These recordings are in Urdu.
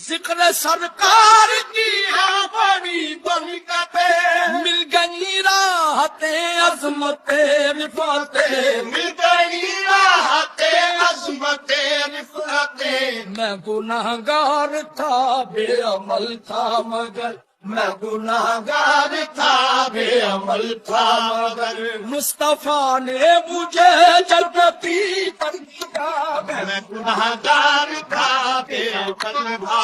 ذکر سرکار کی ہے بڑی برکتیں، مل گئی راحت عظمت رفعت، مل گئی راحت عظمت رفعت۔ میں گناہگار تھا بے عمل تھا مگر، میں گناہگار تھا بے عمل تھا مگر، مصطفیٰ نے مجھے جنتی پر کیا۔ میں گناہگار تھا بے عمل تھا،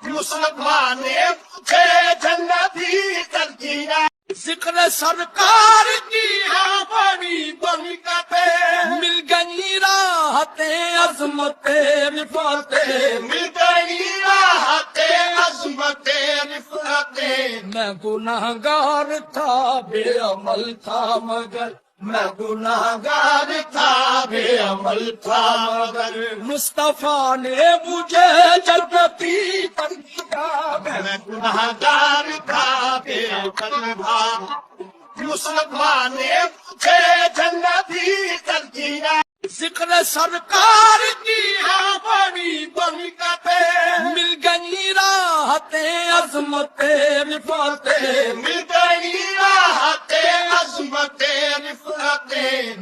مصطفیٰ نے مجھے جنتی کر دیا۔ ذکر سرکار کی ہے بڑی برکتیں، مل گئی راحت عظمت رفعت، مل گئی راحت عظمت رفعت۔ میں گناہگار تھا بے عمل تھا مگر، میں گناہگار تھا بے عمل تھا مگر، مصطفیٰ نے مجھے جنتی پر کیا۔ میں گناہگار تھا بے عمل تھا، مصطفیٰ نے مجھے جنتی کر دیا۔ ذکر سرکار کی ہے بڑی برکتیں، مل گئی راحت عظمت رفعت، مل گئی راحت عظمت رفعت۔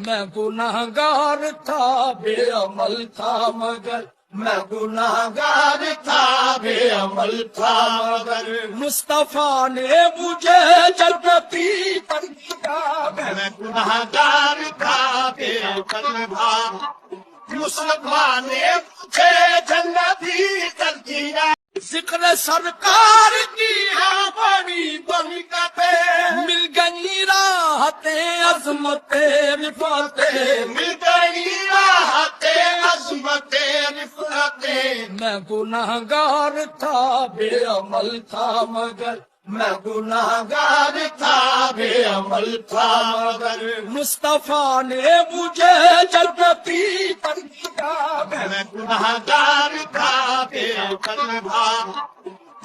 میں گناہگار تھا بے عمل تھا مگر، میں گناہگار تھا بے عمل تھا مگر، مصطفیٰ نے مجھے جنتی پر کیا۔ میں گناہگار تھا بے عمل تھا، مصطفیٰ نے مجھے جنتی کر دیا۔ ذکر سرکار کی ہے بڑی برکتیں، مل گئی راحت عظمت رفعت، مل گئی راحت عظمت رفعت۔ میں گناہگار تھا بے عمل تھا مگر، میں گناہگار تھا بے عمل تھا مگر، مصطفیٰ نے مجھے جنتی پر کیا۔ میں گناہگار تھا بے عمل تھا،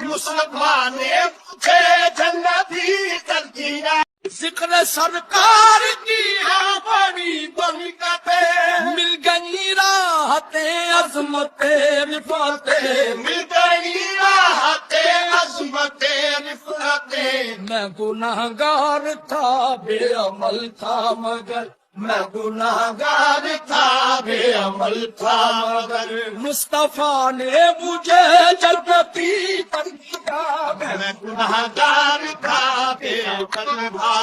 مصطفیٰ نے مجھے جنتی کر دیا۔ ذکر سرکار کی ہے بڑی برکتیں، مل گئی راحت عظمت رفعت، مل گئی راحت عظمت رفعت۔ میں گناہگار تھا بے عمل تھا مگر، میں گناہگار تھا بے عمل تھا مگر، مصطفیٰ نے مجھے جنتی پر کیا۔ میں گناہگار تھا بے عمل تھا،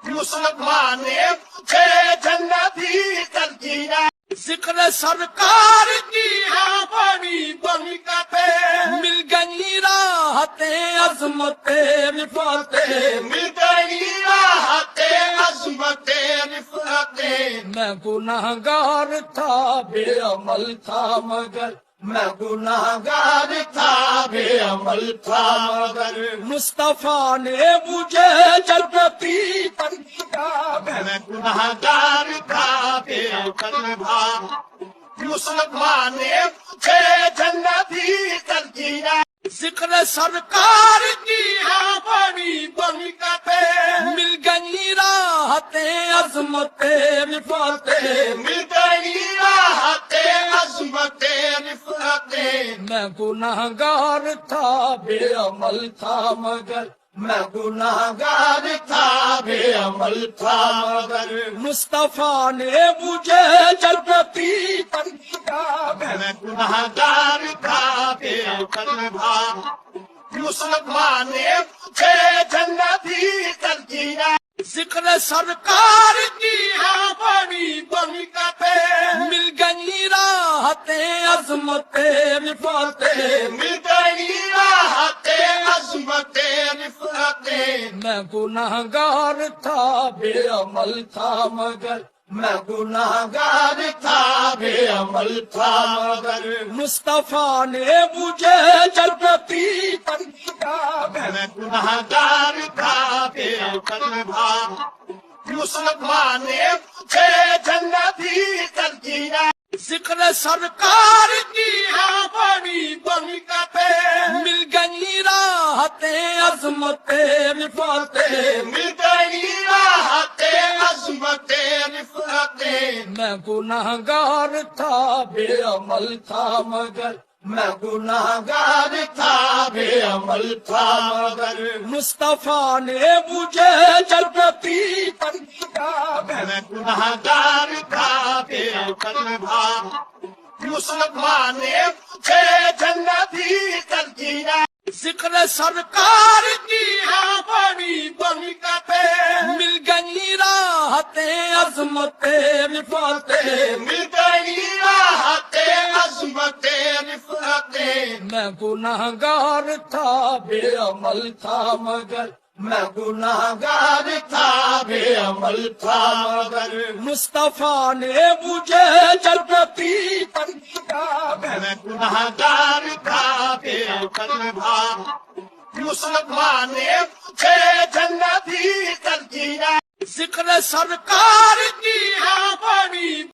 مصطفیٰ نے مجھے جنتی کر دیا۔ ذکر سرکار کی ہے بڑی برکتیں، مل گئی راحت عظمت رفعت، مل گئی راحت عظمت رفعت۔ میں گناہگار تھا بے عمل تھا مگر، میں گناہگار تھا بے عمل تھا مگر، مصطفیٰ نے مجھے جنتی پر کیا۔ میں گناہگار تھا بے عمل تھا، مصطفیٰ نے مجھے جنتی کر دیا۔ ذکر سرکار کی ہے بڑی برکتیں، مل گئی راحت عظمت رفعت، مل گئی راحت عظمت رفعت۔ میں گناہگار تھا بے عمل تھا مگر، میں گناہگار تھا بے عمل تھا مگر، مصطفیٰ نے مجھے جنتی پر کیا۔ میں گناہگار تھا بے عمل تھا، مصطفیٰ نے مجھے جنتی کر دیا۔ ذکر سرکار کی ہے بڑی برکتیں، مل گئی راحت عظمت رفعت، مل گئی راحت عظمت رفعت۔ میں گناہگار تھا بے عمل تھا مگر، میں گناہگار تھا بے عمل تھا مگر، مصطفیٰ نے مجھے جنتی پر کیا۔ میں گناہگار تھا بے عمل تھا، مصطفیٰ نے مجھے جنتی کر دیا۔ ذکر سرکار کی ہے بڑی برکتیں، مل گئی راحت عظمت رفعت، مل گئی راحت عظمت رفعت۔ میں گناہگار گناہگار تھا بے عمل تھا مگر میں گناہگار تھا بے عمل تھا مگر مصطفیٰ نے مجھے جنتی پر کیا میں گناہگار تھا بے عمل تھا مصطفیٰ نے مجھے جنتی کر دیا ذکر سرکار کی ہاں بڑی برکتیں مل گئی راحتیں عظمتیں رفعتیں مل گئی راحت عظمت رفعتیں میں گناہگار تھا بے عمل تھا مگر میں گناہگار تھا بے عمل تھا مگر مصطفیٰ نے مجھے جنتی پر کیا میں گناہگار تھا بے عمل تھا مصطفیٰ نے مجھے جنتی کر دیا ذکر سرکار